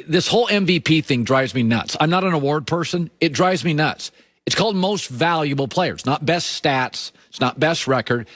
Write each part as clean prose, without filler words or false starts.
This whole MVP thing drives me nuts. I'm not an award person. It drives me nuts. It's called most valuable players, not best stats. It's not best record.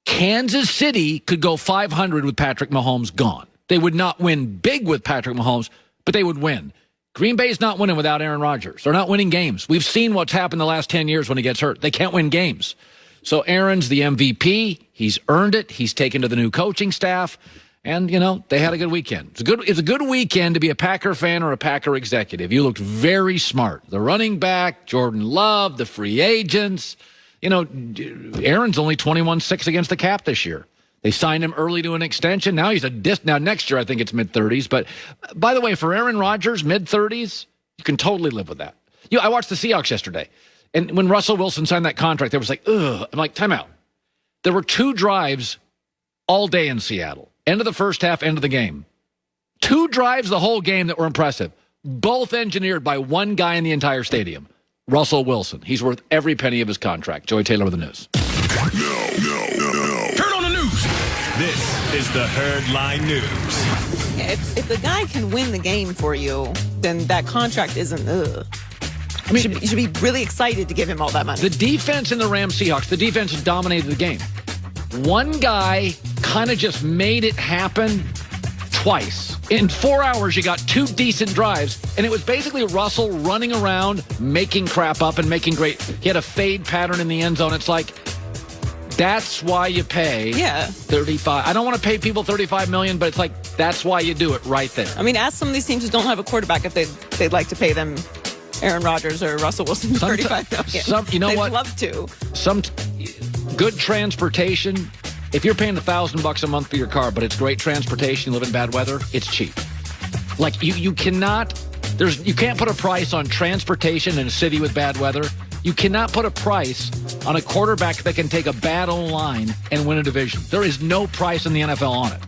Kansas City could go 500 with Patrick Mahomes gone. They would not win big with Patrick Mahomes, but they would win. Green Bay's not winning without Aaron Rodgers. They're not winning games. We've seen what's happened the last 10 years when he gets hurt. They can't win games. So Aaron's the MVP. He's earned it. He's taken to the new coaching staff. And, they had a good weekend. It's a good weekend to be a Packer fan or a Packer executive. You looked very smart. The running back, Jordan Love, the free agents. Aaron's only 21-6 against the cap this year. They signed him early to an extension. Now he's now next year I think it's mid-30s. But by the way, for Aaron Rodgers, mid-30s, you can totally live with that. I watched the Seahawks yesterday. And when Russell Wilson signed that contract, there was like, ugh. I'm like, time out. There were 2 drives all day in Seattle. End of the first half, end of the game. 2 drives the whole game that were impressive. Both engineered by one guy in the entire stadium, Russell Wilson. He's worth every penny of his contract. Joey Taylor with the news. No. Turn on the news. This is the Herd Line News. If the guy can win the game for you, then that contract isn't, I mean, you should be really excited to give him all that money. The defense in the Rams Seahawks, the defense dominated the game. One guy kind of just made it happen twice. In 4 hours, you got 2 decent drives, and it was basically Russell running around, making crap up and making great. He had a fade pattern in the end zone. It's like, that's why you pay 35. I don't want to pay people $35 million, but it's like, that's why you do it right there. I mean, ask some of these teams who don't have a quarterback if they'd like to pay them Aaron Rodgers or Russell Wilson $35 million. You know they'd what? Love to. Good transportation. If you're paying $1,000 a month for your car, but it's great transportation, you live in bad weather, it's cheap. Like you can't put a price on transportation in a city with bad weather. You cannot put a price on a quarterback that can take a bad O-line and win a division. There is no price in the NFL on it.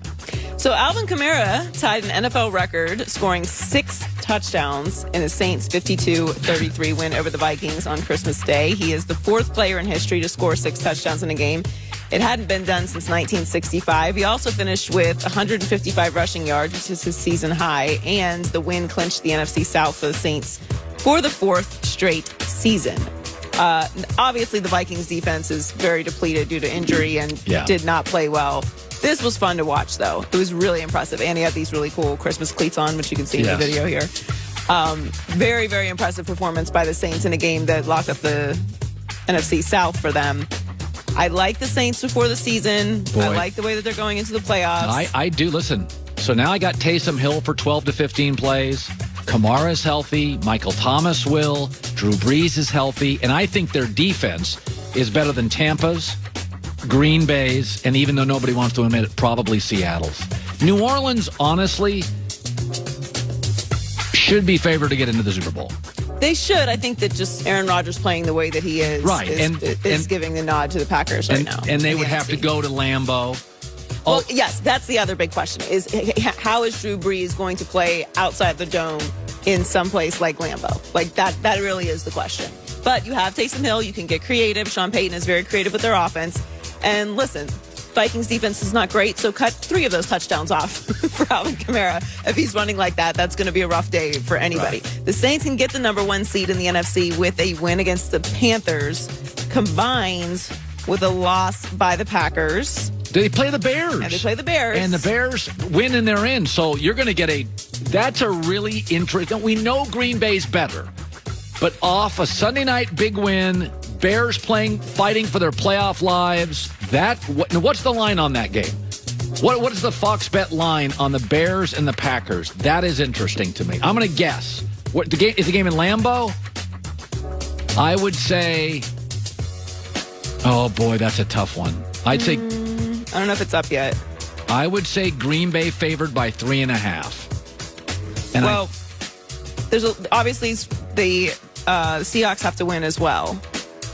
So Alvin Kamara tied an NFL record, scoring 6 touchdowns in the Saints' 52-33 win over the Vikings on Christmas Day. He is the 4th player in history to score 6 touchdowns in a game. It hadn't been done since 1965. He also finished with 155 rushing yards, which is his season high, and the win clinched the NFC South for the Saints for the 4th straight season. Obviously, the Vikings defense is very depleted due to injury and did not play well. This was fun to watch, though. It was really impressive. And he had these really cool Christmas cleats on, which you can see in the video here. Very, very impressive performance by the Saints in a game that locked up the NFC South for them. I like the Saints before the season. I like the way that they're going into the playoffs. I do. Listen, so now I got Taysom Hill for 12 to 15 plays. Kamara's healthy. Michael Thomas will. Drew Brees is healthy. And I think their defense is better than Tampa's, Green Bay's, and even though nobody wants to admit it, probably Seattle's. New Orleans, honestly, should be favored to get into the Super Bowl. They should. I think that just Aaron Rodgers playing the way that he is, is giving the nod to the Packers right now. And they would have to go to Lambeau. Well, yes, that's the other big question is how is Drew Brees going to play outside the dome in some place like Lambeau? Like that really is the question. But you have Taysom Hill. You can get creative. Sean Payton is very creative with their offense. And listen, Vikings defense is not great, so cut 3 of those touchdowns off for Alvin Kamara. If he's running like that, that's going to be a rough day for anybody. Right. The Saints can get the number 1 seed in the NFC with a win against the Panthers, combined with a loss by the Packers. They play the Bears. And they play the Bears. And the Bears win and they're in. So you're going to get that's a really interesting. We know Green Bay's better, but off a Sunday night big win, Bears fighting for their playoff lives. What's the line on that game? What is the Fox Bet line on the Bears and the Packers? That is interesting to me. I'm going to guess. Is the game in Lambeau? I would say, oh boy, that's a tough one. I'd say, I don't know if it's up yet. I would say Green Bay favored by 3.5. And there's obviously the Seahawks have to win as well.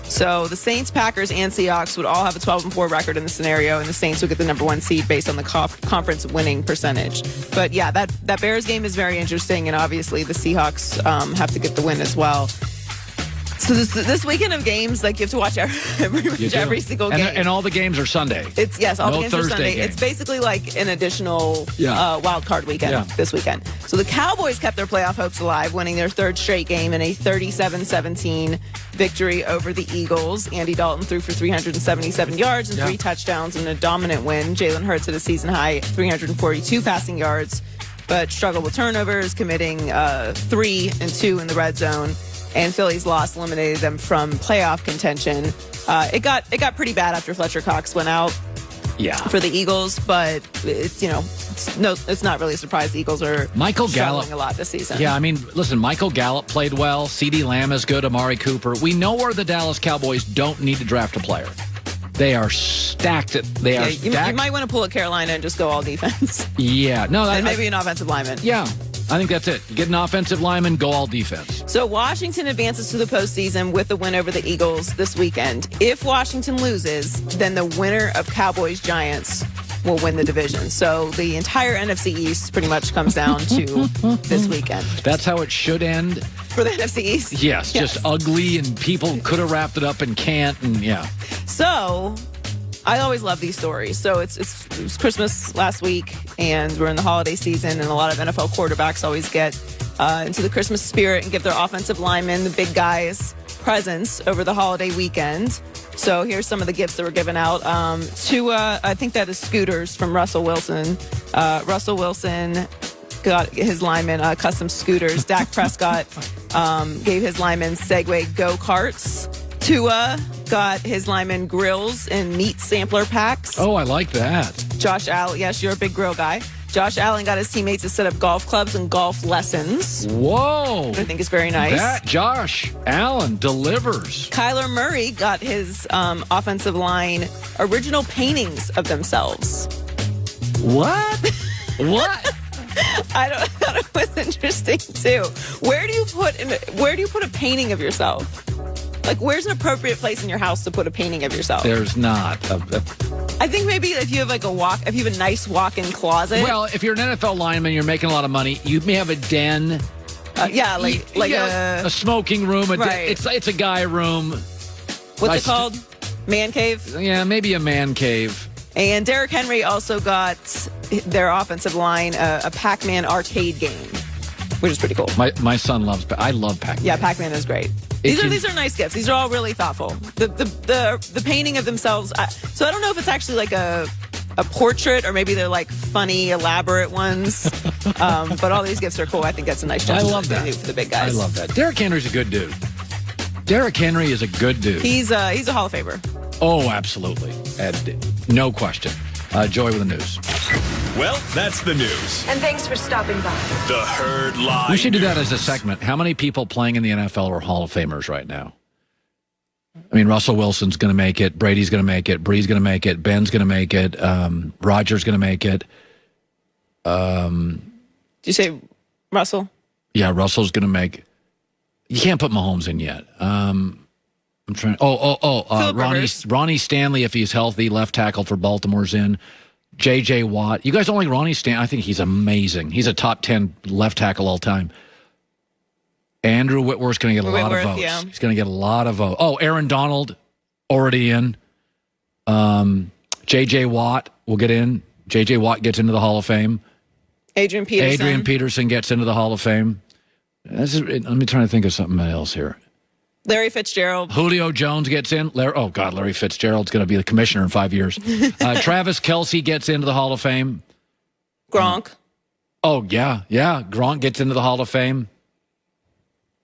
So the Saints, Packers, and Seahawks would all have a 12-4 record in the scenario, and the Saints would get the number 1 seed based on the conference winning percentage. But yeah, that Bears game is very interesting, and obviously the Seahawks have to get the win as well. So this weekend of games, like you have to watch every single game. And all the games are Sunday. All the No games are Thursday Sunday. game. It's basically like an additional wild card weekend this weekend. So the Cowboys kept their playoff hopes alive, winning their third straight game in a 37-17 victory over the Eagles. Andy Dalton threw for 377 yards and 3 touchdowns in a dominant win. Jalen Hurts at a season-high 342 passing yards, but struggled with turnovers, committing 3 and 2 in the red zone. And Philly's loss eliminated them from playoff contention. It got pretty bad after Fletcher Cox went out for the Eagles, but it's not really a surprise. The Eagles are struggling a lot this season. Yeah, I mean, listen, Michael Gallup played well. CeeDee Lamb is good. Amari Cooper. We know where the Dallas Cowboys don't need to draft a player. They are stacked. Stacked. You might want to pull at Carolina and just go all defense. Yeah. No, and maybe an offensive lineman. Yeah. I think that's it. Get an offensive lineman, go all defense. So Washington advances to the postseason with the win over the Eagles this weekend. If Washington loses, then the winner of Cowboys-Giants will win the division. So the entire NFC East pretty much comes down to this weekend. That's how it should end. For the NFC East? Yes, just ugly, and people could have wrapped it up and can't, and So I always love these stories. So it was Christmas last week, and we're in the holiday season, and a lot of NFL quarterbacks always get into the Christmas spirit and give their offensive linemen, the big guys, presents over the holiday weekend. So here's some of the gifts that were given out. I think that is scooters from Russell Wilson. Russell Wilson got his linemen custom scooters. Dak Prescott gave his linemen Segway go-karts. Tua got his linemen grills and meat sampler packs. Oh, I like that. Josh Allen, yes, you're a big grill guy. Josh Allen got his teammates to set up golf clubs and golf lessons. Whoa. Which I think is very nice. That Josh Allen delivers. Kyler Murray got his offensive line original paintings of themselves. What? What? I thought it was interesting too. Where do you put a painting of yourself? Like, where's an appropriate place in your house to put a painting of yourself? There's not. I think maybe if you have if you have a nice walk-in closet. Well, if you're an NFL lineman, you're making a lot of money. You may have a den. A smoking room. Right. It's a guy room. What's it called? Man cave? Yeah, maybe a man cave. And Derrick Henry also got their offensive line a Pac-Man arcade game, which is pretty cool. My son loves. I love Pac-Man. Yeah, Pac-Man is great. These are nice gifts. These are all really thoughtful. The painting of themselves. So I don't know if it's actually like a portrait or maybe they're like funny, elaborate ones. But all these gifts are cool. I think that's a nice gesture. I love that for the big guys. I love that. Derrick Henry's a good dude. Derrick Henry is a good dude. He's a Hall of Famer. Oh, absolutely. No question. Joy with the news. Well, that's the news. And thanks for stopping by. The Herd Line We should do that News. as a segment. How many people playing in the NFL are Hall of Famers right now? I mean, Russell Wilson's going to make it. Brady's going to make it. Bree's going to make it. Ben's going to make it. Rodgers going to make it. Did you say Russell? Yeah, Russell's going to make it. You can't put Mahomes in yet. I'm trying. Ronnie Stanley, if he's healthy, left tackle for Baltimore's in. J.J. Watt. You guys don't like Ronnie Stanley? I think he's amazing. He's a top 10 left tackle all time. Andrew Whitworth's going to get a lot of votes. Yeah. He's going to get a lot of votes. Oh, Aaron Donald, already in. J.J. Watt will get in. J.J. Watt gets into the Hall of Fame. Adrian Peterson gets into the Hall of Fame. Let me try to think of something else here. Larry Fitzgerald. Julio Jones gets in. Larry Fitzgerald's going to be the commissioner in 5 years. Travis Kelce gets into the Hall of Fame. Gronk. Gronk gets into the Hall of Fame.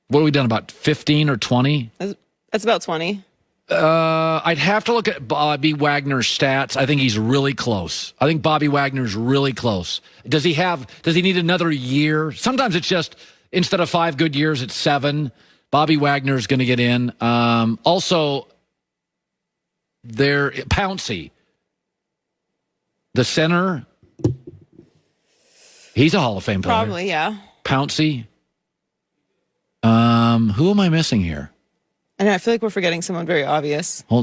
What have we done, about 15 or 20? That's about 20. I'd have to look at Bobby Wagner's stats. I think he's really close. I think Bobby Wagner's really close. Does he need another year? Sometimes it's just, instead of 5 good years, it's 7. Bobby Wagner's going to get in. Also, Pouncey, the center, he's a Hall of Fame player. Probably, yeah. Pouncey. Who am I missing here? And I feel like we're forgetting someone very obvious. Hold